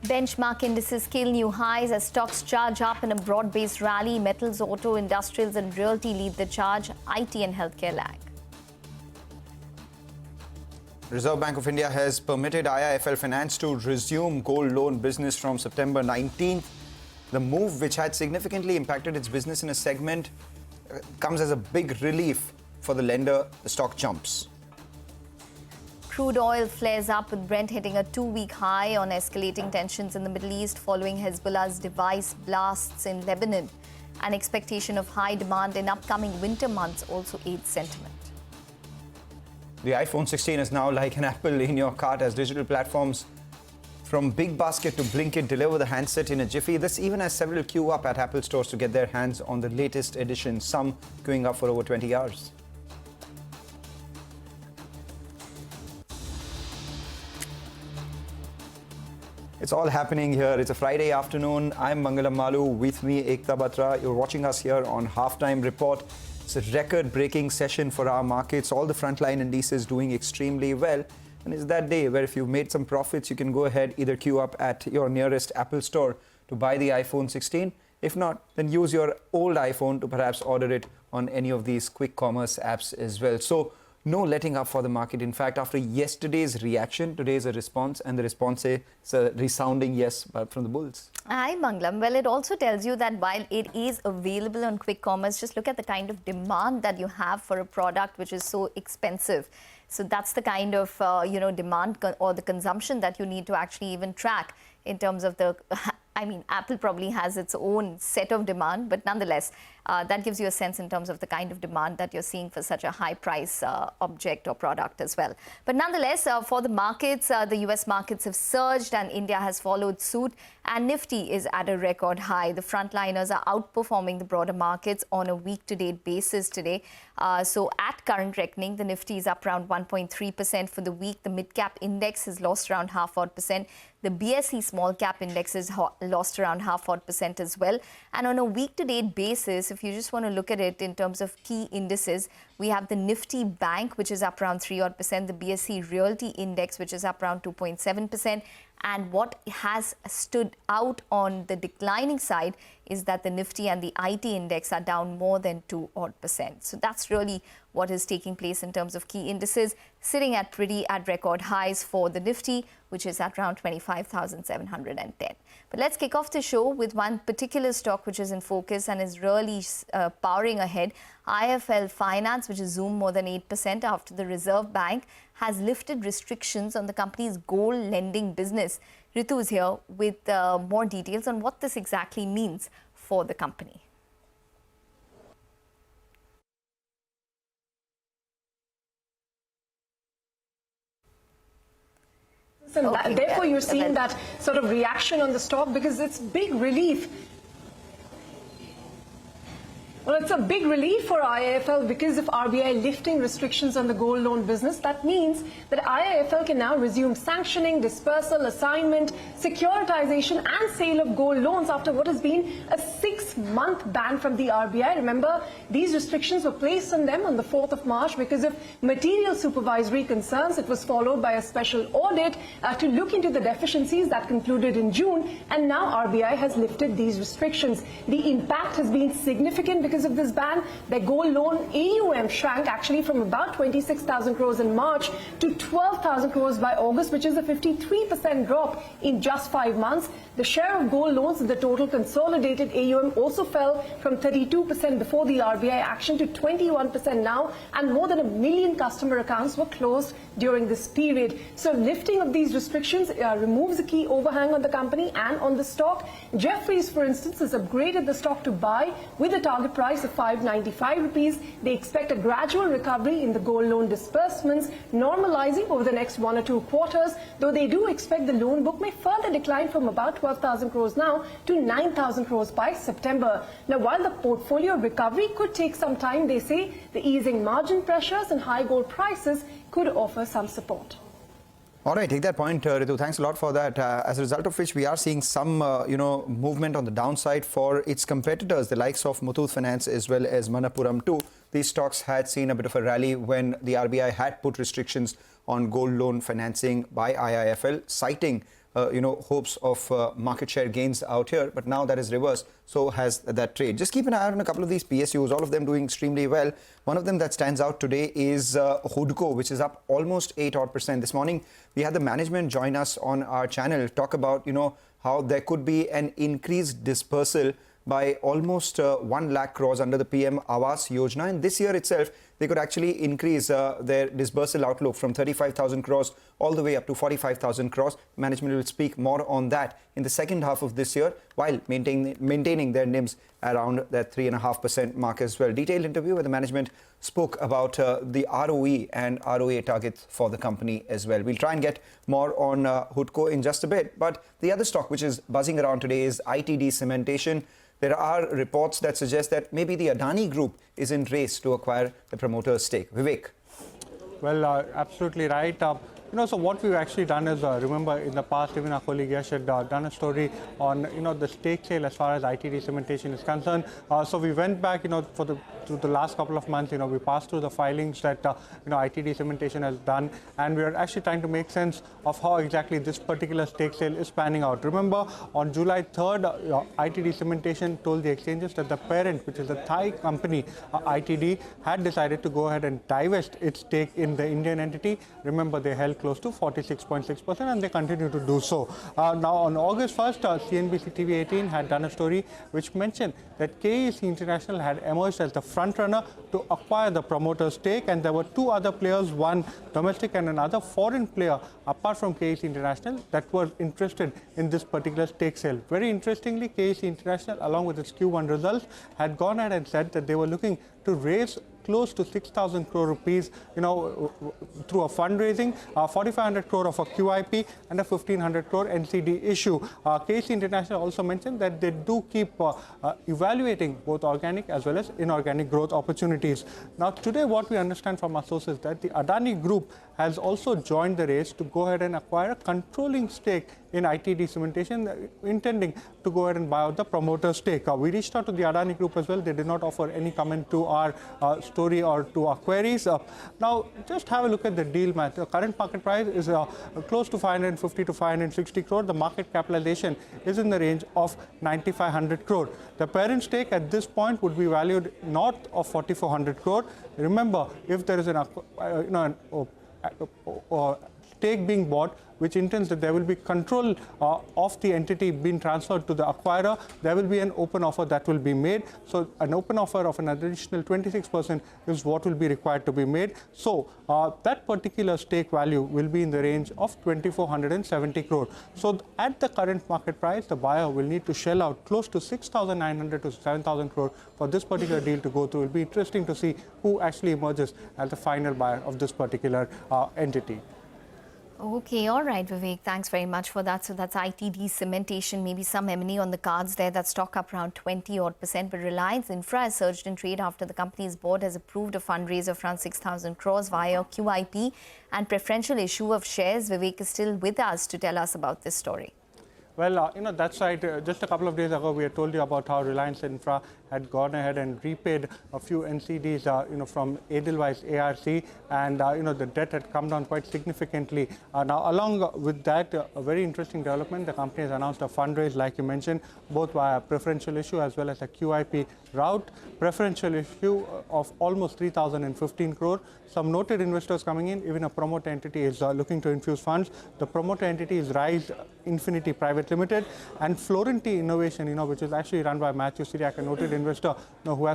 Benchmark indices scale new highs as stocks charge up in a broad-based rally. Metals, auto, industrials and realty lead the charge. IT and healthcare lag. Reserve Bank of India has permitted IIFL Finance to resume gold loan business from September 19th. The move, which had significantly impacted its business in a segment, comes as a big relief for the lender. The stock jumps. Crude oil flares up with Brent hitting a 2-week high on escalating tensions in the Middle East following Hezbollah's device blasts in Lebanon. An expectation of high demand in upcoming winter months also aids sentiment. The iPhone 16 is now like an apple in your cart as digital platforms from Big Basket to Blinkit deliver the handset in a jiffy. This even has several queue up at Apple stores to get their hands on the latest edition, some queuing up for over 20 hours. It's all happening here. It's a Friday afternoon. I'm Mangalam Malu. With me, Ekta Batra. You're watching us here on Halftime Report. It's a record-breaking session for our markets. All the frontline indices doing extremely well. And it's that day where if you've made some profits, you can go ahead, either queue up at your nearest Apple store to buy the iPhone 16. If not, then use your old iPhone to perhaps order it on any of these quick commerce apps as well. So no letting up for the market. In fact, after yesterday's reaction, today is a response, and the response is a resounding yes from the bulls. Hi, Mangalam. Well, it also tells you that while it is available on quick commerce, just look at the kind of demand that you have for a product which is so expensive. So that's the kind of demand or the consumption that you need to actually even track in terms of the. I mean, Apple probably has its own set of demand, but nonetheless, that gives you a sense in terms of the kind of demand that you're seeing for such a high price object or product as well. But nonetheless, for the markets, the US markets have surged and India has followed suit, and Nifty is at a record high. The frontliners are outperforming the broader markets on a week-to-date basis today. So at current reckoning, the Nifty is up around 1.3% for the week. The mid-cap index has lost around 0.5%. The BSE small cap index has lost around 0.5% as well. And on a week-to-date basis, if you just want to look at it in terms of key indices, we have the Nifty Bank, which is up around 3%, the BSE Realty Index, which is up around 2.7%. And what has stood out on the declining side is that the Nifty and the IT index are down more than 2%. So that's really what is taking place in terms of key indices, sitting at record highs for the Nifty, which is at around 25,710. But let's kick off the show with one particular stock which is in focus and is really powering ahead. IIFL Finance, which has zoomed more than 8% after the Reserve Bank has lifted restrictions on the company's gold lending business. Ritu is here with more details on what this exactly means for the company. And therefore, you're seeing that sort of reaction on the stock because it's big relief. Well, it's a big relief for IIFL because of RBI lifting restrictions on the gold loan business. That means that IIFL can now resume sanctioning, dispersal, assignment, securitization and sale of gold loans after what has been a 6-month ban from the RBI. Remember, these restrictions were placed on them on the 4th of March because of material supervisory concerns. It was followed by a special audit to look into the deficiencies that concluded in June, and now RBI has lifted these restrictions. The impact has been significant because of this ban. Their gold loan AUM shrank actually from about 26,000 crores in March to 12,000 crores by August, which is a 53% drop in just 5 months. The share of gold loans in the total consolidated AUM also fell from 32% before the RBI action to 21% now, and more than 1 million customer accounts were closed during this period. So lifting of these restrictions removes a key overhang on the company and on the stock. Jefferies, for instance, has upgraded the stock to buy with a target price of 595 rupees. They expect a gradual recovery in the gold loan disbursements, normalizing over the next 1 or 2 quarters, though they do expect the loan book may further decline from about 12,000 crores now to 9,000 crores by September. Now, while the portfolio recovery could take some time, they say the easing margin pressures and high gold prices could offer some support. All right, take that point, Ritu. Thanks a lot for that. As a result of which, we are seeing some, movement on the downside for its competitors, the likes of Muthoot Finance as well as Manappuram too. These stocks had seen a bit of a rally when the RBI had put restrictions on gold loan financing by IIFL, citing hopes of market share gains out here, but now that is reversed. So has that trade. Just keep an eye on a couple of these PSUs, all of them doing extremely well. One of them that stands out today is HUDCO, which is up almost 8% this morning. We had the management join us on our channel, talk about, how there could be an increased dispersal by almost 1 lakh crores under the PM Awas Yojana. And this year itself, they could actually increase their dispersal outlook from 35,000 crores all the way up to 45,000 crores. Management will speak more on that in the second half of this year, while maintaining their NIMs around that 3.5% mark as well. Detailed interview where the management spoke about the ROE and ROA targets for the company as well. We'll try and get more on HUDCO in just a bit. But the other stock which is buzzing around today is ITD Cementation. There are reports that suggest that maybe the Adani Group is in race to acquire the promoter's stake. Vivek. Well, absolutely right. So what we've actually done is, remember in the past, even our colleague Yash had done a story on, the stake sale as far as ITD Cementation is concerned. So we went back, to the last couple of months, we passed through the filings that, ITD Cementation has done, and we are actually trying to make sense of how exactly this particular stake sale is panning out. Remember, on July 3rd, ITD Cementation told the exchanges that the parent, which is a Thai company, ITD, had decided to go ahead and divest its stake in the Indian entity. Remember, they held close to 46.6% and they continue to do so. Now, on August 1st, CNBC-TV18 had done a story which mentioned that KEC International had emerged as the frontrunner to acquire the promoter's stake, and there were two other players, one domestic and another foreign player, apart from KEC International, that were interested in this particular stake sale. Very interestingly, KEC International, along with its Q1 results, had gone ahead and said that they were looking to raise close to 6,000 crore rupees, through a fundraising, 4,500 crore of a QIP and a 1,500 crore NCD issue. KEC International also mentioned that they do keep evaluating both organic as well as inorganic growth opportunities. Now, today what we understand from our sources that the Adani Group has also joined the race to go ahead and acquire a controlling stake in ITD Cementation, intending to go ahead and buy out the promoter stake. We reached out to the Adani Group as well. They did not offer any comment to our story or to our queries. Now, just have a look at the deal math. The current market price is close to 550 to 560 crore. The market capitalization is in the range of 9,500 crore. The parent stake at this point would be valued north of 4,400 crore. Remember, if there is an stake being bought, which intends that there will be control of the entity being transferred to the acquirer, there will be an open offer that will be made. So an open offer of an additional 26% is what will be required to be made. So that particular stake value will be in the range of 2,470 crore. So at the current market price, the buyer will need to shell out close to 6,900 to 7,000 crore for this particular deal to go through. It will be interesting to see who actually emerges as the final buyer of this particular entity. Okay, all right, Vivek. Thanks very much for that. So that's ITD Cementation, maybe some M&A on the cards there. That stock up around 20-odd%. But Reliance Infra has surged in trade after the company's board has approved a fundraiser of around 6,000 crores via QIP and preferential issue of shares. Vivek is still with us to tell us about this story. Well, that's right. Just a couple of days ago, we had told you about how Reliance Infra had gone ahead and repaid a few NCDs, from Edelweiss ARC, and, the debt had come down quite significantly. Now, along with that, a very interesting development, the company has announced a fundraise, like you mentioned, both via preferential issue as well as a QIP route. Preferential issue of almost 3,015 crore. Some noted investors coming in, even a promoter entity is looking to infuse funds. The promoter entity is Rise Infinity Private Limited, and Florenti Innovation, which is actually run by Matthew Syriac, a noted investor who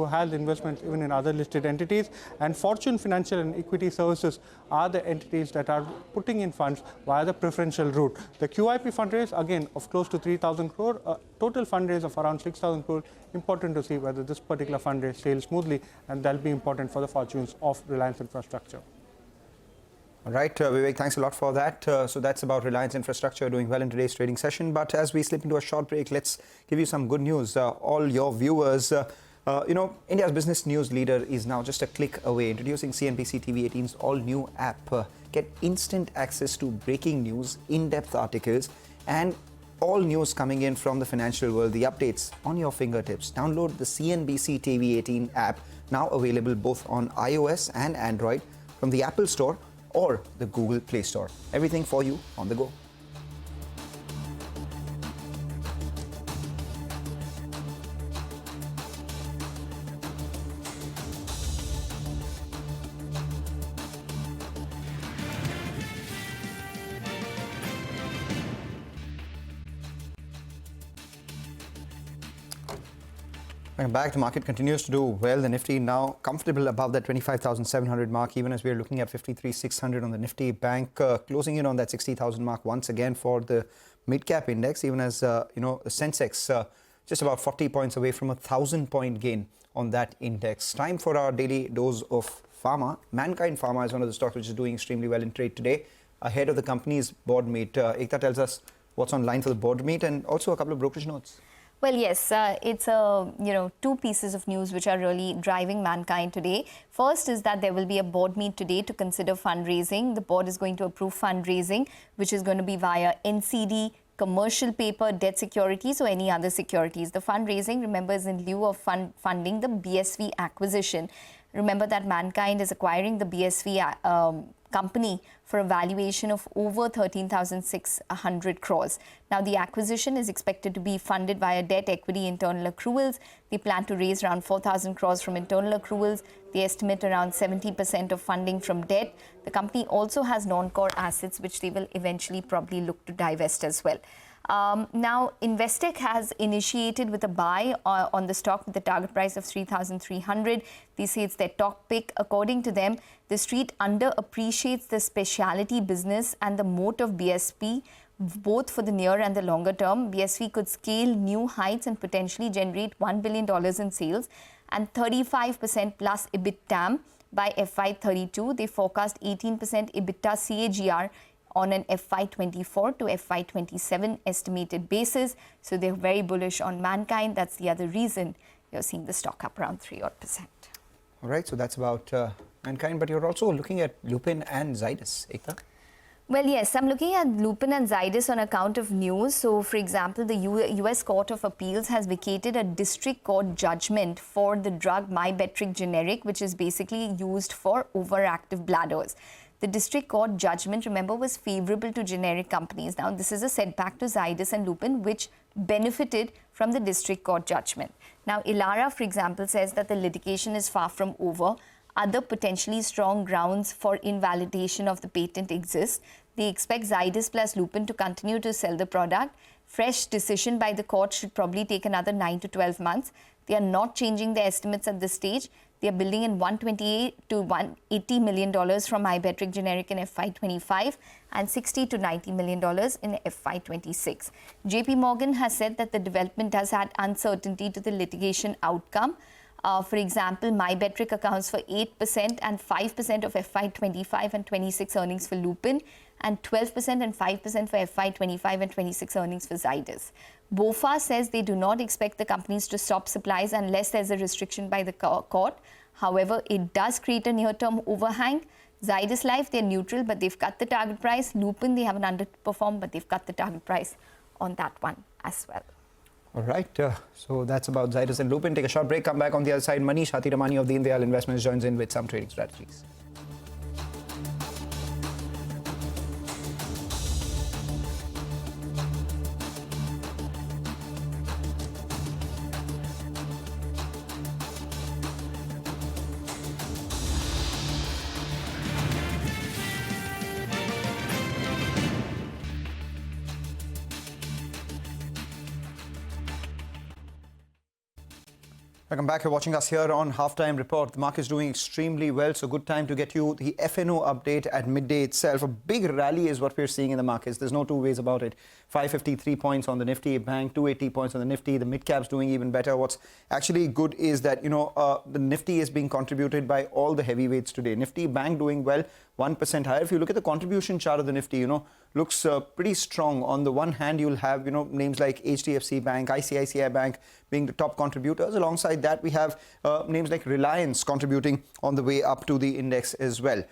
has investments even in other listed entities, and Fortune Financial and Equity Services are the entities that are putting in funds via the preferential route. The QIP fundraise, again, of close to 3,000 crore, total fundraise of around 6,000 crore. Important to see whether this particular fundraise sails smoothly, and that'll be important for the fortunes of Reliance Infrastructure. All right, Vivek, thanks a lot for that. So that's about Reliance Infrastructure doing well in today's trading session. But as we slip into a short break, let's give you some good news. All your viewers, India's business news leader is now just a click away. Introducing CNBC-TV18's all-new app. Get instant access to breaking news, in-depth articles, and all news coming in from the financial world, the updates on your fingertips. Download the CNBC-TV18 app, now available both on iOS and Android from the Apple Store or the Google Play Store. Everything for you on the go. Welcome back. The market continues to do well. The Nifty now comfortable above that 25,700 mark, even as we are looking at 53,600 on the Nifty. Bank closing in on that 60,000 mark once again for the mid-cap index, even as, the Sensex just about 40 points away from a 1,000-point gain on that index. Time for our daily dose of Pharma. Mankind Pharma is one of the stocks which is doing extremely well in trade today, ahead of the company's board meet. Ekta tells us what's on line for the board meet and also a couple of brokerage notes. Well, yes, it's two pieces of news which are really driving Mankind today. First is that there will be a board meet today to consider fundraising. The board is going to approve fundraising, which is going to be via NCD, commercial paper, debt securities or any other securities. The fundraising, remember, is in lieu of funding the BSV acquisition. Remember that Mankind is acquiring the BSV company for a valuation of over 13,600 crores. Now, the acquisition is expected to be funded via debt, equity, internal accruals. They plan to raise around 4,000 crores from internal accruals. They estimate around 70% of funding from debt. The company also has non-core assets, which they will eventually probably look to divest as well. Now, Investec has initiated with a buy on the stock with a target price of 3,300. They say it's their top pick. According to them, the street underappreciates the specialty business and the moat of BSP, both for the near and the longer term. BSV could scale new heights and potentially generate $1 billion in sales and 35% plus EBITDAM by FY32. They forecast 18% EBITDA CAGR on an FY24 to FY27 estimated basis. So they're very bullish on Mankind. That's the other reason you're seeing the stock up around 3%. All right, so that's about Mankind, but you're also looking at Lupin and Zydus, Ekta? Well, yes, I'm looking at Lupin and Zydus on account of news. So, for example, the US Court of Appeals has vacated a district court judgment for the drug Mybetriq generic, which is basically used for overactive bladders. The district court judgment, remember, was favorable to generic companies. Now, this is a setback to Zydus and Lupin, which benefited from the district court judgment. Now, Elara, for example, says that the litigation is far from over. Other potentially strong grounds for invalidation of the patent exist. They expect Zydus plus Lupin to continue to sell the product. Fresh decision by the court should probably take another 9 to 12 months. They are not changing their estimates at this stage. They are building in $128 to $180 million from Mybetriq generic in FY25 and $60 to $90 million in FY26. JP Morgan has said that the development has had uncertainty to the litigation outcome. For example, Mybetriq accounts for 8% and 5% of FY25 and 26 earnings for Lupin and 12% and 5% for FY25 and 26 earnings for Zydus. BofA says they do not expect the companies to stop supplies unless there's a restriction by the court. However, it does create a near-term overhang. Zydus Life, they're neutral, but they've cut the target price. Lupin, they haven't underperformed, but they've cut the target price on that one as well. All right, so that's about Zydus and Lupin. Take a short break, come back on the other side. Manish Hathiramani of Deendayal Investments joins in with some trading strategies. Welcome back. You're watching us here on Halftime Report. The market is doing extremely well, so good time to get you the FNO update at midday itself. A big rally is what we're seeing in the markets. There's no two ways about it. 553 points on the Nifty, Bank 280 points on the Nifty. The mid-cap's doing even better. What's actually good is that, the Nifty is being contributed by all the heavyweights today. Nifty, Bank doing well, 1% higher. If you look at the contribution chart of the Nifty, looks pretty strong. On the one hand, you'll have, names like HDFC Bank, ICICI Bank being the top contributors. Alongside that, we have names like Reliance contributing on the way up to the index as well.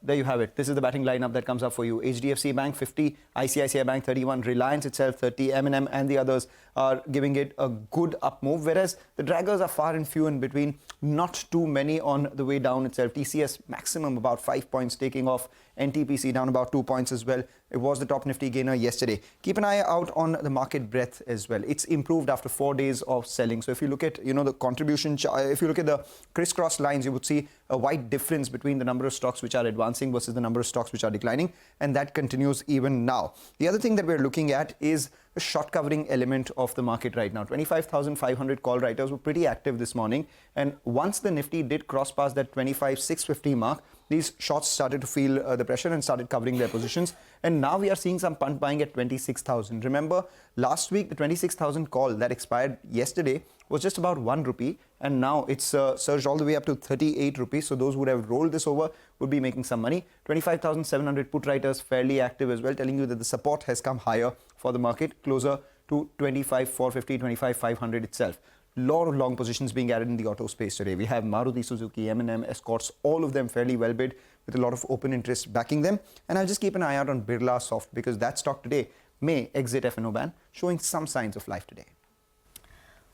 There you have it. This is the batting lineup that comes up for you. HDFC Bank 50, ICICI Bank 31, Reliance itself 30, M&M and the others are giving it a good up move, whereas the draggers are far and few in between. Not too many on the way down itself. TCS maximum about 5 points taking off. NTPC down about 2 points as well. It was the top Nifty gainer yesterday. Keep an eye out on the market breadth as well. It's improved after 4 days of selling. So if you look at, the contribution, if you look at the crisscross lines, you would see a wide difference between the number of stocks which are advancing versus the number of stocks which are declining. And that continues even now. The other thing that we're looking at is the short covering element of the market right now. 25,500 call writers were pretty active this morning. And once the Nifty did cross past that 25,650 mark, these shorts started to feel the pressure and started covering their positions. And now we are seeing some punt buying at 26,000. Remember, last week, the 26,000 call that expired yesterday was just about 1 rupee. And now it's surged all the way up to 38 rupees. So those who would have rolled this over would be making some money. 25,700 put writers fairly active as well, telling you that the support has come higher for the market, closer to 25,450, 25,500 itself. Lot of long positions being added in the auto space today. We have Maruti Suzuki, M&M, Escorts, all of them fairly well bid with a lot of open interest backing them. And I'll just keep an eye out on Birla Soft because that stock today may exit F&O ban, showing some signs of life today.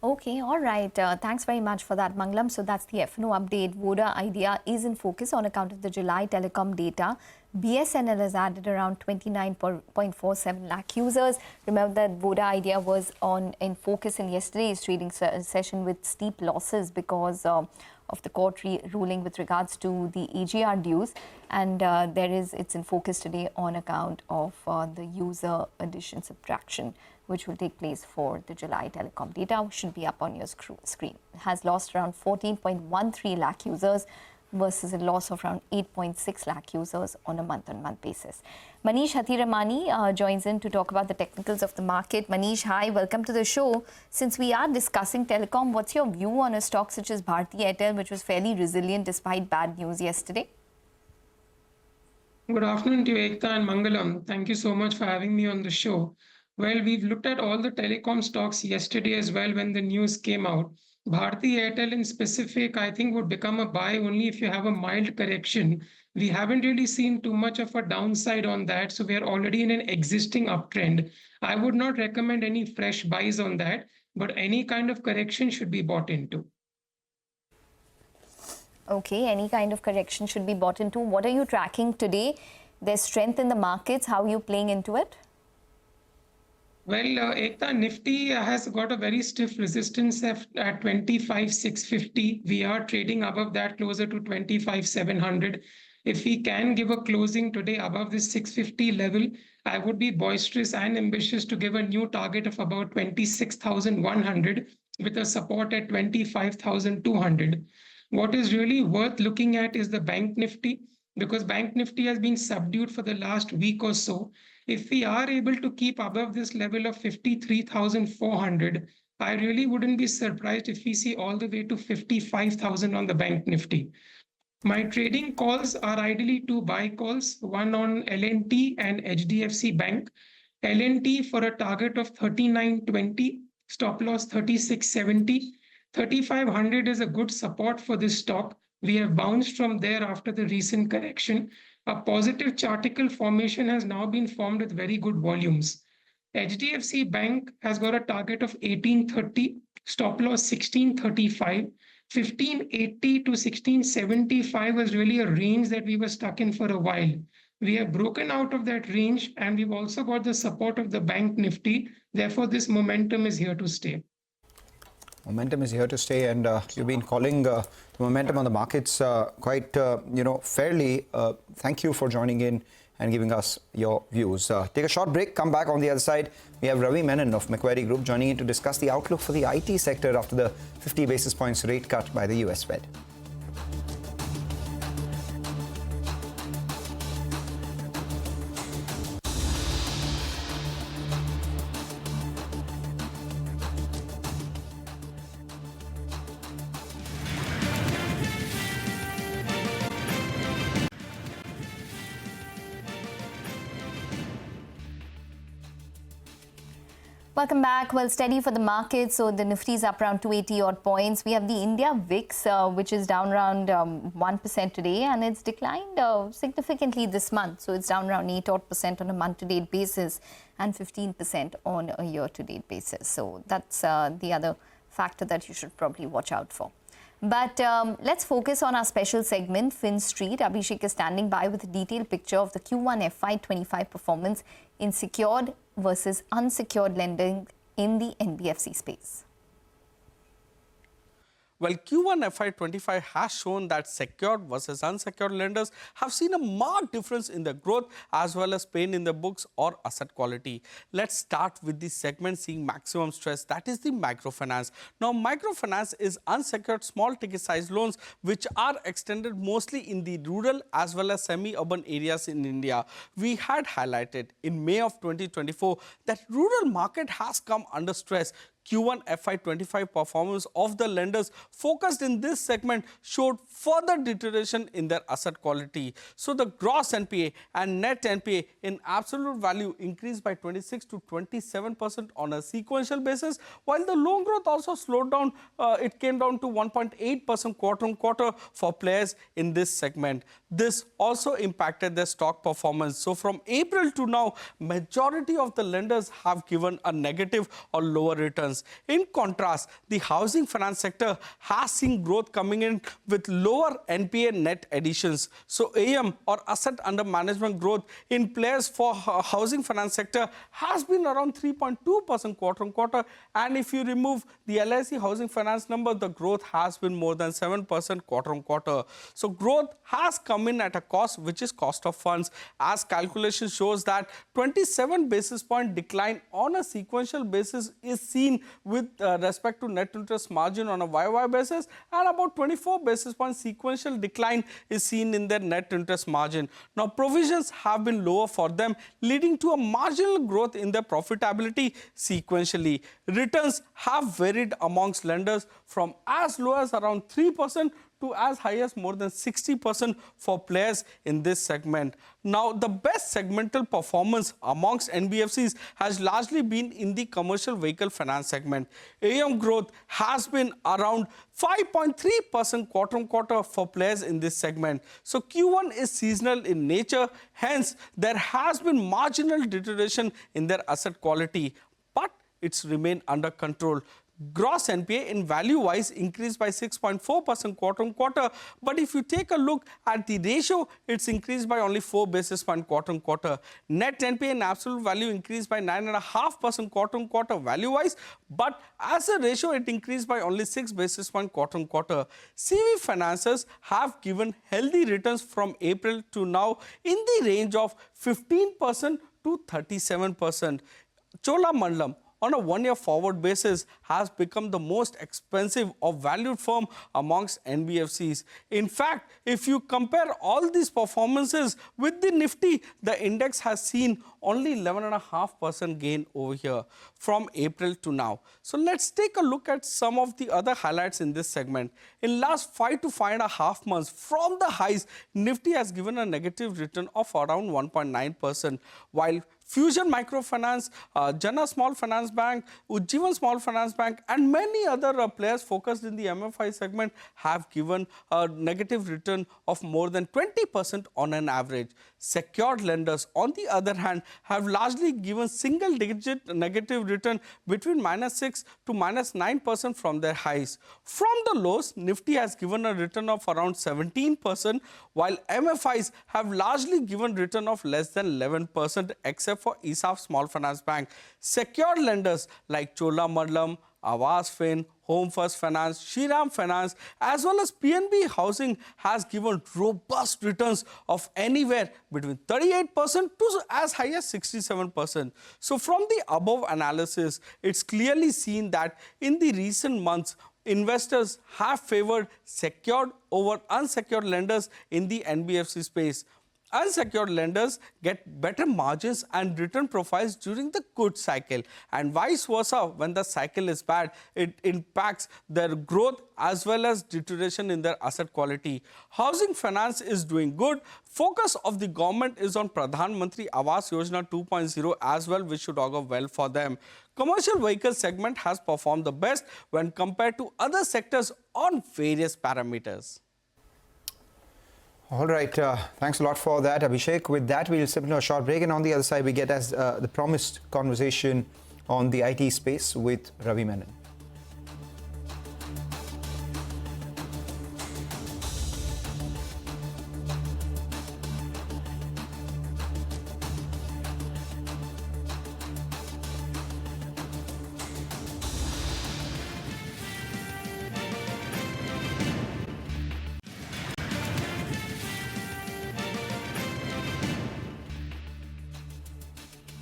Okay, all right. Thanks very much for that, Mangalam. So that's the F&O update. Voda Idea is in focus on account of the July telecom data. BSNL has added around 29.47 lakh users. Remember that Voda Idea was in focus in yesterday's trading session with steep losses because of the court ruling with regards to the AGR dues. And it's in focus today on account of the user addition subtraction, which will take place for the July telecom data, which should be up on your screen. It has lost around 14.13 lakh users versus a loss of around 8.6 lakh users on a month-on-month basis. Manish Hathiramani joins in to talk about the technicals of the market. Manish, hi, welcome to the show. Since we are discussing telecom, what's your view on a stock such as Bharti Airtel, which was fairly resilient despite bad news yesterday? Good afternoon to you, Ekta and Mangalam. Thank you so much for having me on the show. Well, we've looked at all the telecom stocks yesterday as well when the news came out. Bharti Airtel in specific, I think, would become a buy only if you have a mild correction. We haven't really seen too much of a downside on that, so we are already in an existing uptrend. I would not recommend any fresh buys on that, but any kind of correction should be bought into. Okay, any kind of correction should be bought into. What are you tracking today? There's strength in the markets. How are you playing into it? Well, Ekta, Nifty has got a very stiff resistance at 25,650. We are trading above that, closer to 25,700. If we can give a closing today above this 650 level, I would be boisterous and ambitious to give a new target of about 26,100 with a support at 25,200. What is really worth looking at is the Bank Nifty, because Bank Nifty has been subdued for the last week or so. If we are able to keep above this level of 53,400, I really wouldn't be surprised if we see all the way to 55,000 on the Bank Nifty. My trading calls are ideally two buy calls, one on L&T and HDFC Bank. L&T for a target of 39.20, stop loss 36.70. 3,500 is a good support for this stock. We have bounced from there after the recent correction. A positive chartical formation has now been formed with very good volumes. HDFC Bank has got a target of 1830, stop loss 1635. 1580 to 1675 was really a range that we were stuck in for a while. We have broken out of that range and we've also got the support of the Bank Nifty. Therefore, this momentum is here to stay. Momentum is here to stay, and you've been calling the momentum on the markets quite, fairly. Thank you for joining in and giving us your views. Take a short break, come back on the other side. We have Ravi Menon of Macquarie Group joining in to discuss the outlook for the IT sector after the 50 basis points rate cut by the US Fed. Welcome back. Well, steady for the market. So the Nifty is up around 280 odd points. We have the India VIX, which is down around 1% today, and it's declined significantly this month. So it's down around 8 odd percent on a month-to-date basis and 15% on a year-to-date basis. So that's the other factor that you should probably watch out for. But let's focus on our special segment, Fin Street. Abhishek is standing by with a detailed picture of the Q1 FY25 performance in secured versus unsecured lending in the NBFC space. Well, Q1 FY25 has shown that secured versus unsecured lenders have seen a marked difference in their growth as well as pain in the books or asset quality. Let's start with the segment seeing maximum stress, that is the microfinance. Now, microfinance is unsecured small ticket size loans which are extended mostly in the rural as well as semi-urban areas in India. We had highlighted in May of 2024 that rural market has come under stress. Q1 FY25 performance of the lenders focused in this segment showed further deterioration in their asset quality. So the gross NPA and net NPA in absolute value increased by 26 to 27% on a sequential basis, while the loan growth also slowed down. It came down to 1.8% quarter on quarter for players in this segment. This also impacted their stock performance. So from April to now, majority of the lenders have given a negative or lower returns. In contrast, the housing finance sector has seen growth coming in with lower NPA net additions. So AM or asset under management growth in players for housing finance sector has been around 3.2% quarter on quarter. And if you remove the LIC housing finance number, the growth has been more than 7% quarter on quarter. So growth has come in at a cost, which is cost of funds, as calculation shows that 27 basis point decline on a sequential basis is seen with respect to net interest margin on a YY basis, and about 24 basis point sequential decline is seen in their net interest margin. Now, provisions have been lower for them, leading to a marginal growth in their profitability sequentially. Returns have varied amongst lenders from as low as around 3% to as high as more than 60% for players in this segment. Now, the best segmental performance amongst NBFCs has largely been in the commercial vehicle finance segment. AM growth has been around 5.3% quarter on quarter for players in this segment. So Q1 is seasonal in nature, hence there has been marginal deterioration in their asset quality, but it's remained under control. Gross NPA in value-wise increased by 6.4% quarter on quarter. But if you take a look at the ratio, it's increased by only 4 basis points quarter on quarter. Net NPA in absolute value increased by 9.5% quarter on quarter value-wise. But as a ratio, it increased by only 6 basis points quarter on quarter. CV financiers have given healthy returns from April to now in the range of 15% to 37%. Cholamandalam, on a one-year forward basis, has become the most expensive or valued firm amongst NBFCs. In fact, if you compare all these performances with the Nifty, the index has seen only 11.5% gain over here from April to now. So let's take a look at some of the other highlights in this segment. In last 5 to 5.5 months, from the highs, Nifty has given a negative return of around 1.9%, while Fusion Microfinance, Jana Small Finance Bank, Ujjivan Small Finance Bank and many other players focused in the MFI segment have given a negative return of more than 20% on an average. Secured lenders, on the other hand, have largely given single-digit negative return between -6 to -9% from their highs. From the lows, Nifty has given a return of around 17%, while MFIs have largely given return of less than 11%, except for ESAF Small Finance Bank. Secured lenders like Cholamandalam, Awas Fin, Home First Finance, Shriram Finance, as well as PNB Housing has given robust returns of anywhere between 38% to as high as 67%. So from the above analysis, it's clearly seen that in the recent months, investors have favored secured over unsecured lenders in the NBFC space. Unsecured lenders get better margins and return profiles during the good cycle, and vice versa. When the cycle is bad, it impacts their growth as well as deterioration in their asset quality. Housing finance is doing good. Focus of the government is on Pradhan Mantri Awas Yojana 2.0 as well, which should augur well for them. Commercial vehicle segment has performed the best when compared to other sectors on various parameters. All right, thanks a lot for that, Abhishek. With that, we'll step into a short break, and on the other side, we get as the promised conversation on the IT space with Ravi Menon.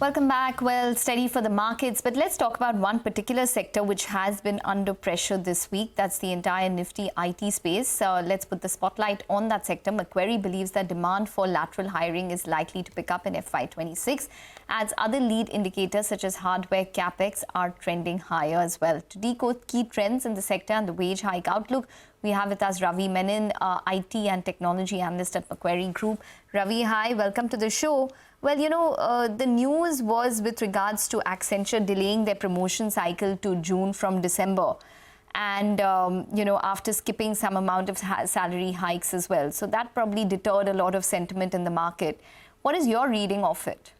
Welcome back. Well, steady for the markets, but let's talk about one particular sector which has been under pressure this week. That's the entire Nifty IT space. Let's put the spotlight on that sector. Macquarie believes that demand for lateral hiring is likely to pick up in FY26, as other lead indicators such as hardware capex are trending higher as well. To decode key trends in the sector and the wage hike outlook, we have with us Ravi Menon, IT and technology analyst at Macquarie Group. Ravi, hi, welcome to the show. Well, the news was with regards to Accenture delaying their promotion cycle to June from December. And, after skipping some amount of salary hikes as well. So that probably deterred a lot of sentiment in the market. What is your reading of it?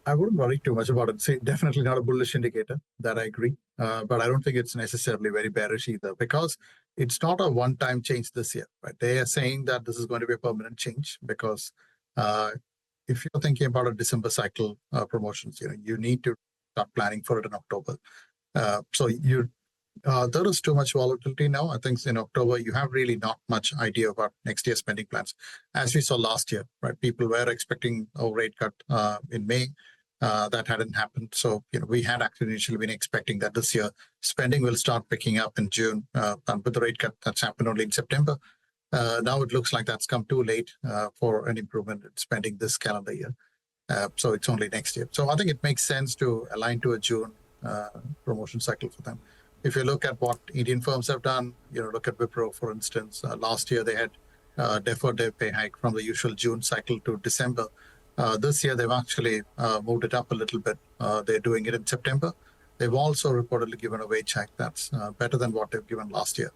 I wouldn't worry too much about it. Say, definitely not a bullish indicator, that I agree. But I don't think it's necessarily very bearish either, because it's not a one-time change this year. Right? They are saying that this is going to be a permanent change because if you're thinking about a December cycle promotions, you need to start planning for it in October. There is too much volatility now. I think in October, you have really not much idea about next year's spending plans. As we saw last year, right? People were expecting a rate cut in May. That hadn't happened. So, we had actually initially been expecting that this year spending will start picking up in June. And with the rate cut that's happened only in September, now it looks like that's come too late for an improvement in spending this calendar year. So it's only next year. So I think it makes sense to align to a June promotion cycle for them. If you look at what Indian firms have done, look at Wipro, for instance. Last year they had deferred their pay hike from the usual June cycle to December. This year they've actually moved it up a little bit. They're doing it in September. They've also reportedly given a wage hike that's better than what they've given last year.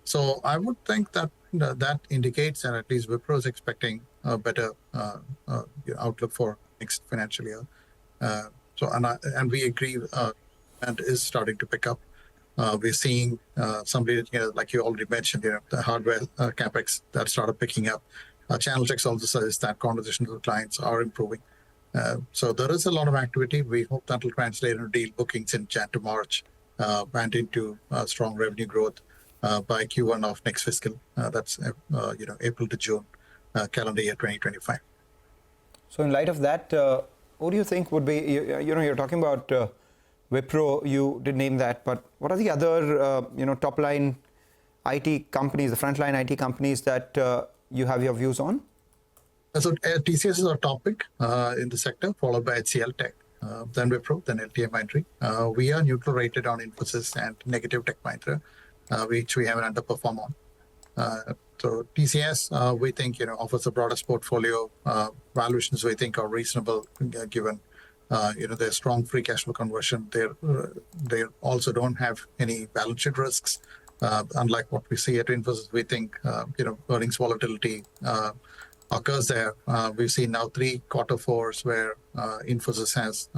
So I would think that that indicates that at least Wipro is expecting a better outlook for next financial year. And we agree, and is starting to pick up. We're seeing somebody, like you already mentioned, the hardware capex that started picking up. Channel checks also says that conversations with clients are improving. So there is a lot of activity. We hope that will translate into deal bookings in Jan to March and into strong revenue growth by Q1 of next fiscal. That's April to June, calendar year 2025. So in light of that, what do you think would be, you're talking about Wipro, you did name that, but what are the other, top line IT companies, the frontline IT companies that you have your views on? So TCS is our topic in the sector, followed by HCL Tech, then Wipro, then LTIMindtree. We are neutral rated on Infosys and negative Tech Mahindra, which we have an underperform on. So TCS, we think, offers the broadest portfolio. Valuations we think are reasonable given, their strong free cash flow conversion. They also don't have any balance sheet risks. Unlike what we see at Infosys, we think, earnings volatility occurs there. We've seen now 3 quarter fours where Infosys has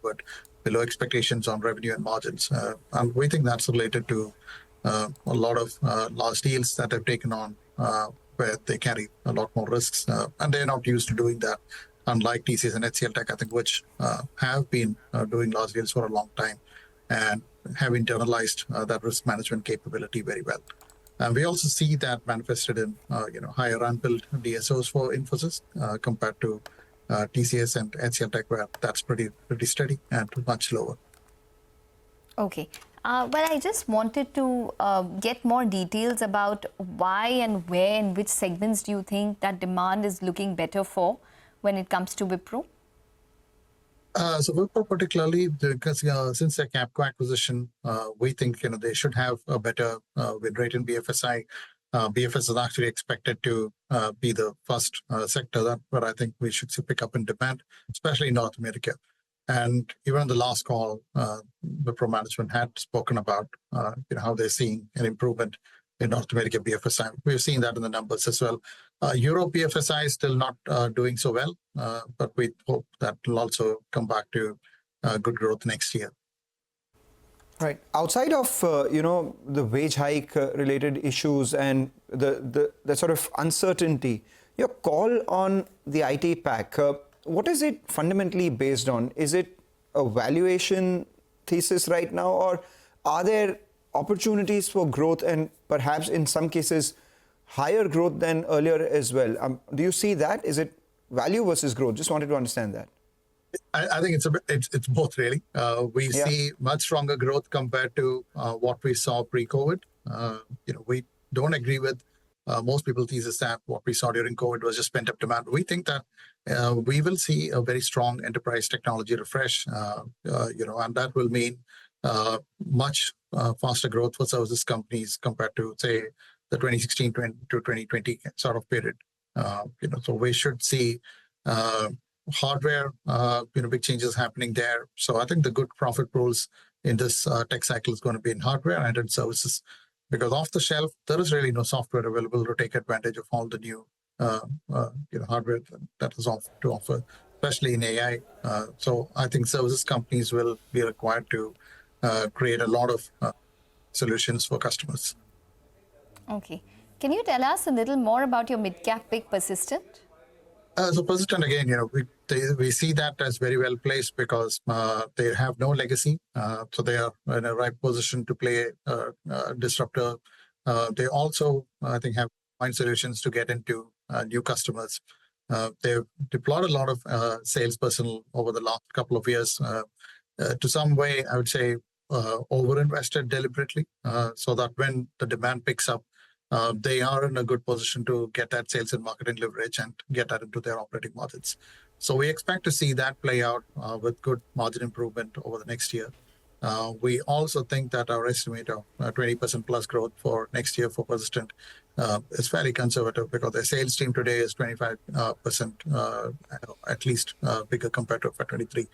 but below expectations on revenue and margins. And we think that's related to a lot of large deals that they've taken on where they carry a lot more risks. And they're not used to doing that, unlike TCS and HCL Tech, I think, which have been doing large deals for a long time and have internalized that risk management capability very well. And we also see that manifested in higher unbilled DSOs for Infosys compared to TCS and HCL Tech, where that's pretty steady and much lower. Okay. Well, I just wanted to get more details about why and where and which segments do you think that demand is looking better for when it comes to Wipro? So Wipro particularly, because since their Capco acquisition, we think they should have a better win rate in BFSI. BFS is actually expected to be the first sector where I think we should see pick up in demand, especially in North America. And even in the last call, Wipro management had spoken about how they're seeing an improvement in North America BFSI. We've seen that in the numbers as well. Europe BFSI is still not doing so well, but we hope that will also come back to good growth next year. Right. Outside of, the wage hike related issues and the sort of uncertainty, your call on the IT pack, what is it fundamentally based on? Is it a valuation thesis right now, or are there opportunities for growth and perhaps in some cases higher growth than earlier as well? Do you see that? Is it value versus growth? Just wanted to understand that. I think it's both really. We see much stronger growth compared to what we saw pre-COVID. We don't agree with most people's thesis that what we saw during COVID was just pent-up demand. We think that we will see a very strong enterprise technology refresh, and that will mean much faster growth for services companies compared to, say, the 2016 to 2020 sort of period. So we should see hardware, big changes happening there. So I think the good profit pools in this tech cycle is going to be in hardware and in services, because off the shelf there is really no software available to take advantage of all the new hardware that is to offer, especially in AI. So I think services companies will be required to create a lot of solutions for customers. Okay. Can you tell us a little more about your mid-cap pick, Persistent? So Persistent, again, we see that as very well placed because they have no legacy. So they are in a right position to play disruptor. They also, I think, have point solutions to get into new customers. They've deployed a lot of sales personnel over the last couple of years. To some way, I would say, over-invested deliberately, so that when the demand picks up, they are in a good position to get that sales and marketing leverage and get that into their operating margins. So we expect to see that play out with good margin improvement over the next year. We also think that our estimate of 20% plus growth for next year for Persistent is fairly conservative, because their sales team today is 25% at least bigger compared to FY23.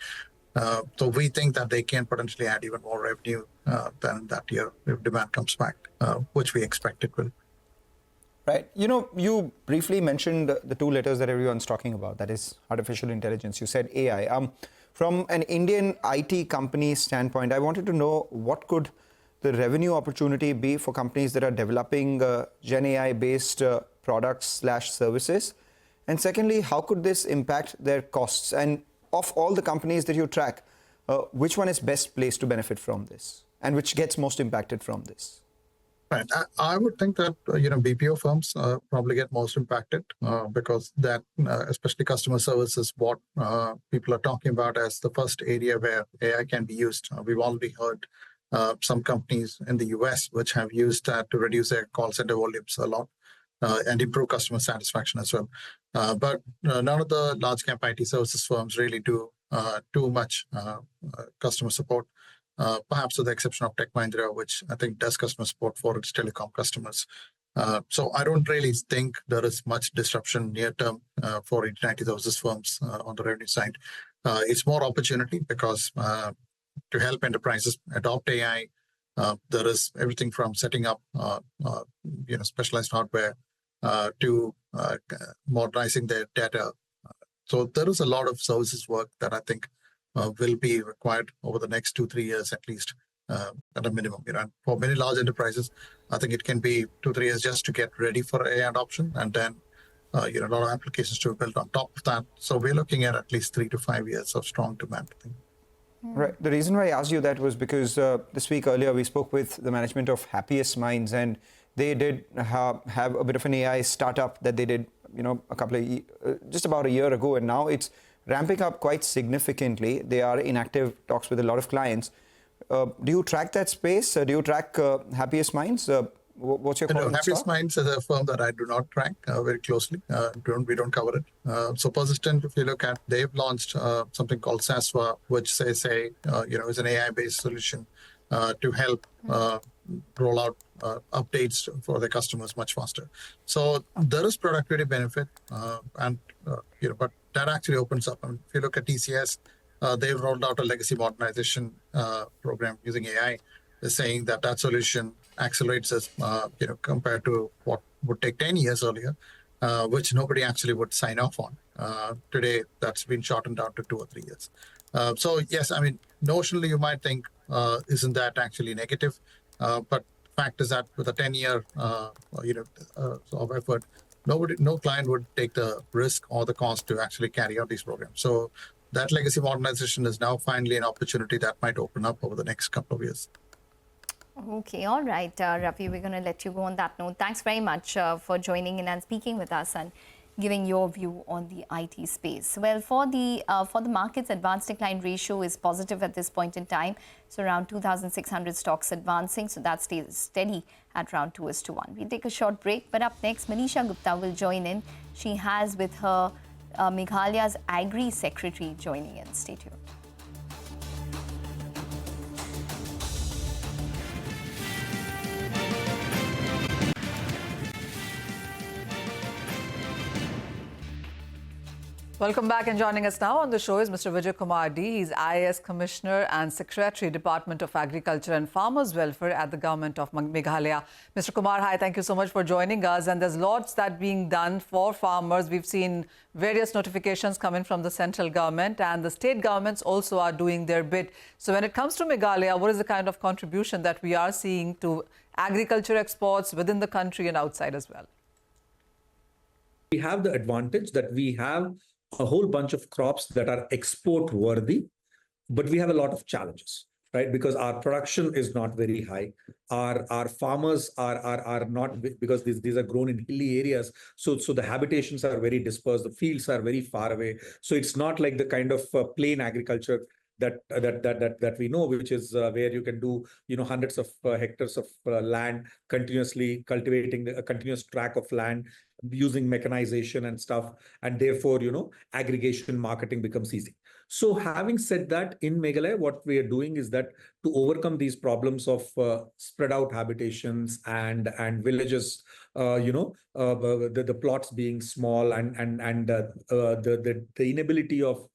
So we think that they can potentially add even more revenue than that year if demand comes back, which we expect it will. Right. You briefly mentioned the two letters that everyone's talking about, that is artificial intelligence. You said AI. From an Indian IT company standpoint, I wanted to know what could the revenue opportunity be for companies that are developing Gen AI based products/services? And secondly, how could this impact their costs? And of all the companies that you track, which one is best placed to benefit from this, and which gets most impacted from this? Right. I would think that BPO firms probably get most impacted because that, especially customer service, is what people are talking about as the first area where AI can be used. We've already heard some companies in the US which have used that to reduce their call center volumes a lot and improve customer satisfaction as well. But none of the large cap IT services firms really do too much customer support. Perhaps with the exception of Tech Mahindra, which I think does customer support for its telecom customers. So I don't really think there is much disruption near term for Indian IT services firms on the revenue side. It's more opportunity because to help enterprises adopt AI, there is everything from setting up specialized hardware to modernizing their data. So there is a lot of services work that I think will be required over the next 2-3 years at least, at a minimum. And for many large enterprises, I think it can be 2-3 years just to get ready for AI adoption, and then a lot of applications to be built on top of that. So we're looking at least 3 to 5 years of strong demand, I think. Right. The reason why I asked you that was because this week earlier we spoke with the management of Happiest Minds, and they did have a bit of an AI startup that they did, just about a year ago, and now it's ramping up quite significantly. They are in active talks with a lot of clients. Do you track that space? Do you track Happiest Minds? What's your call? Happiest Minds is a firm that I do not track very closely. We don't cover it. So Persistent, if you look at, they've launched something called Sasva, which is an AI-based solution to help roll out updates for their customers much faster. So there is productivity benefit, but that actually opens up. If you look at TCS, they've rolled out a legacy modernization program using AI. They're saying that solution accelerates us, compared to what would take 10 years earlier, which nobody actually would sign off on. Today, that's been shortened down to 2 or 3 years. So yes, notionally you might think, isn't that actually negative? But fact is that with a 10-year of effort, no client would take the risk or the cost to actually carry out these programs. So that legacy modernization is now finally an opportunity that might open up over the next couple of years. Okay, all right, Ravi, we're going to let you go on that note. Thanks very much for joining in and speaking with us. And giving your view on the IT space. Well, for the markets, advanced decline ratio is positive at this point in time. So around 2,600 stocks advancing. So that stays steady at around 2:1. We'll take a short break. But up next, Manisha Gupta will join in. She has with her Meghalaya's agri secretary joining in. Stay tuned. Welcome back, and joining us now on the show is Mr. Vijay Kumar D. He's IAS Commissioner and Secretary, Department of Agriculture and Farmers Welfare at the Government of Meghalaya. Mr. Kumar, hi, thank you so much for joining us. And there's lots that being done for farmers. We've seen various notifications coming from the central government, and the state governments also are doing their bit. So when it comes to Meghalaya, what is the kind of contribution that we are seeing to agriculture exports within the country and outside as well? We have the advantage that we have a whole bunch of crops that are export worthy, but we have a lot of challenges, right? Because our production is not very high. Our farmers are not, because these are grown in hilly areas. So the habitations are very dispersed. The fields are very far away. So it's not like the kind of plain agriculture that we know, which is where you can do, hundreds of hectares of land continuously cultivating a continuous tract of land using mechanization and stuff. And therefore, aggregation marketing becomes easy. So having said that, in Meghalaya, what we are doing is that to overcome these problems of spread out habitations and villages, the plots being small and the inability of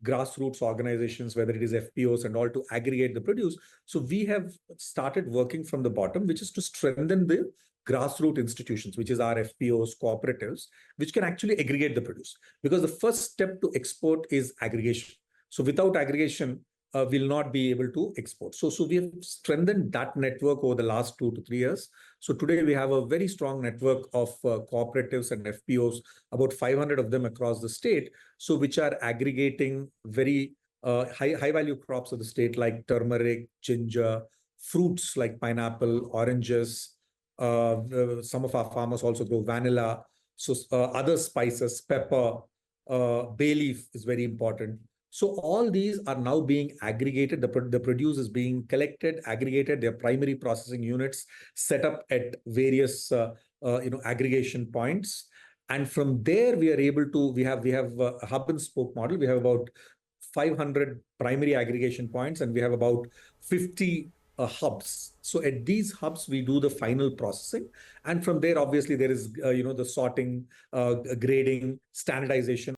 grassroots organizations, whether it is FPOs and all, to aggregate the produce. So we have started working from the bottom, which is to strengthen the grassroots institutions, which is our FPOs, cooperatives, which can actually aggregate the produce. Because the first step to export is aggregation. So without aggregation, we'll not be able to export. So we have strengthened that network over the last 2 to 3 years. So today we have a very strong network of cooperatives and FPOs, about 500 of them across the state, so which are aggregating very high value crops of the state, like turmeric, ginger, fruits like pineapple, oranges. Some of our farmers also grow vanilla. So other spices, pepper, bay leaf is very important. So all these are now being aggregated. The produce is being collected, aggregated. Their primary processing units set up at various aggregation points, and from there we are able to. We have a hub and spoke model. We have about 500 primary aggregation points, and we have about 50 hubs. So at these hubs we do the final processing, and from there obviously there is the sorting, grading, standardization.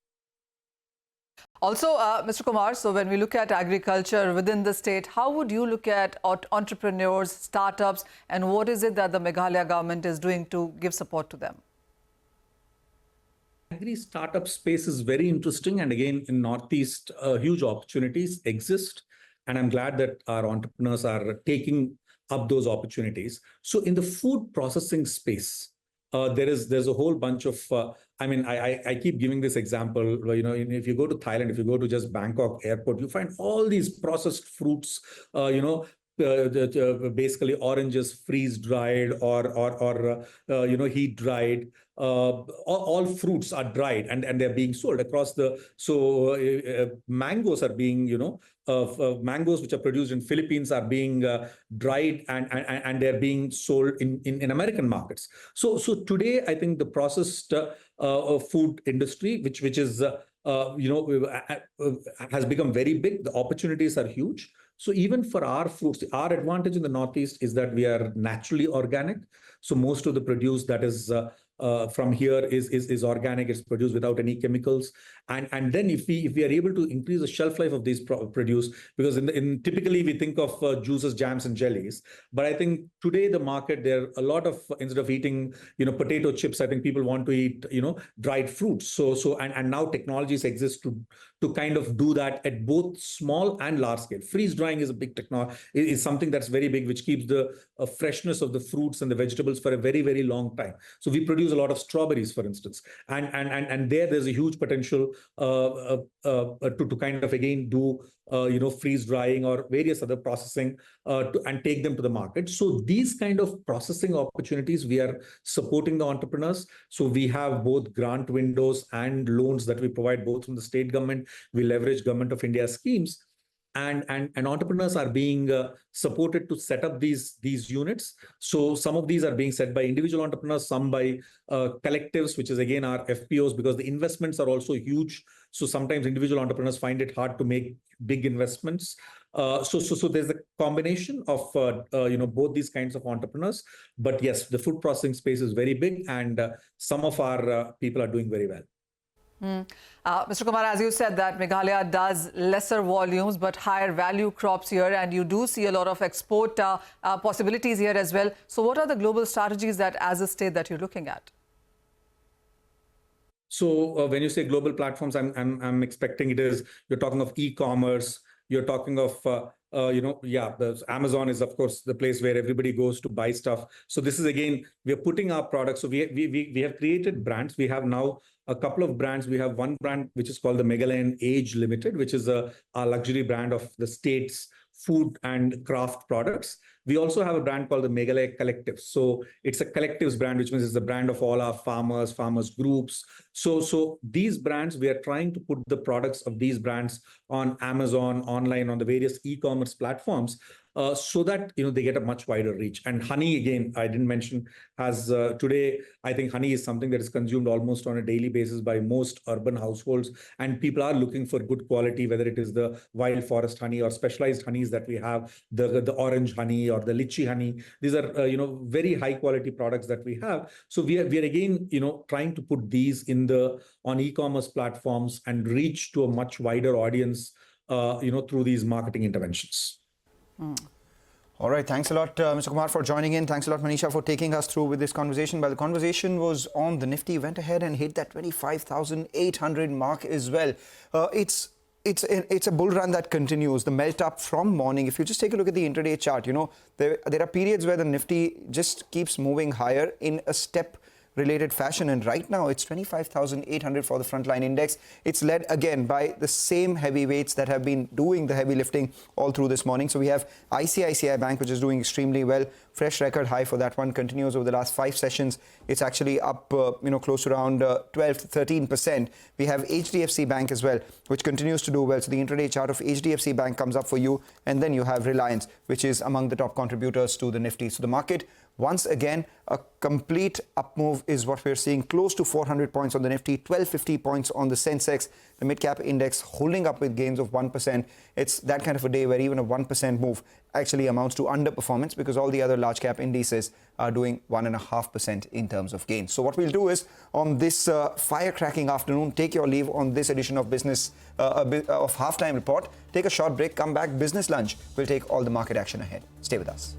Also, Mr. Kumar, so when we look at agriculture within the state, how would you look at entrepreneurs, startups, and what is it that the Meghalaya government is doing to give support to them? Agri startup space is very interesting, and again in Northeast, huge opportunities exist, and I'm glad that our entrepreneurs are taking up those opportunities. So in the food processing space, there's a whole bunch of, I keep giving this example, if you go to Thailand, if you go to just Bangkok airport, you find all these processed fruits, basically oranges freeze-dried or heat dried. All fruits are dried and they're being sold across the, mangoes are being, mangoes which are produced in Philippines are being dried and they're being sold in American markets. So today, I think the processed food industry, which is, has become very big. The opportunities are huge. So even for our fruits, our advantage in the Northeast is that we are naturally organic. So most of the produce that is from here is organic. It's produced without any chemicals. And then if we are able to increase the shelf life of these produce, because typically we think of juices, jams, and jellies, but I think today the market, there are a lot of, instead of eating potato chips, I think people want to eat dried fruits. So now technologies exist to kind of do that at both small and large scale. Freeze drying is a big technology, is something that's very big, which keeps the freshness of the fruits and the vegetables vegetables for a very, very long time. So we produce a lot of strawberries, for instance, and there's a huge potential to kind of again do freeze drying or various other processing and take them to the market. So these kind of processing opportunities, we are supporting the entrepreneurs. So we have both grant windows and loans that we provide both from the state government. We leverage Government of India schemes. And entrepreneurs are being supported to set up these units. So some of these are being set by individual entrepreneurs, some by collectives, which is again our FPOs, because the investments are also huge. So sometimes individual entrepreneurs find it hard to make big investments. So there's a combination of both these kinds of entrepreneurs. But yes, the food processing space is very big, and some of our people are doing very well. Mr. Kumar, as you said that Meghalaya does lesser volumes but higher value crops here, and you do see a lot of export possibilities here as well. So what are the global strategies that as a state that you're looking at? So when you say global platforms, I'm expecting you're talking of e-commerce, you're talking of the Amazon is of course the place where everybody goes to buy stuff. So this is again, we are putting our products. So we have created brands. We have now a couple of brands. We have one brand which is called the Meghalaya Age Limited, which is a luxury brand of the state's food and craft products. We also have a brand called the Meghalaya Collective. So it's a collectives brand, which means it's the brand of all our farmers groups. So these brands, we are trying to put the products of these brands on Amazon, online, on the various e-commerce platforms, so that they get a much wider reach. And honey, again, I didn't mention, has today, I think honey is something that is consumed almost on a daily basis by most urban households, and people are looking for good quality, whether it is the wild forest honey or specialized honeys that we have, the orange honey or the lychee honey. These are very high quality products that we have. So we are again trying to put these on e-commerce platforms and reach to a much wider audience through these marketing interventions. All right. Thanks a lot, Mr. Kumar, for joining in. Thanks a lot, Manisha, for taking us through with this conversation. While the conversation was on, the Nifty went ahead and hit that 25,800 mark as well. It's a bull run that continues. The melt up from morning. If you just take a look at the intraday chart, there are periods where the Nifty just keeps moving higher in a step related fashion, and right now it's 25,800 for the frontline index. It's led again by the same heavyweights that have been doing the heavy lifting all through this morning. So we have ICICI Bank, which is doing extremely well. Fresh record high for that one, continues over the last 5 sessions. It's actually up close to around 12 to 13%. We have HDFC Bank as well, which continues to do well. So the intraday chart of HDFC Bank comes up for you, and then you have Reliance, which is among the top contributors to the Nifty. So the market, once again, a complete up move is what we're seeing. Close to 400 points on the Nifty, 1250 points on the Sensex. The mid-cap index holding up with gains of 1%. It's that kind of a day where even a 1% move actually amounts to underperformance, because all the other large-cap indices are doing 1.5% in terms of gains. So what we'll do is, on this firecracking afternoon, take your leave on this edition of Halftime Report. Take a short break, come back, business lunch. We'll take all the market action ahead. Stay with us.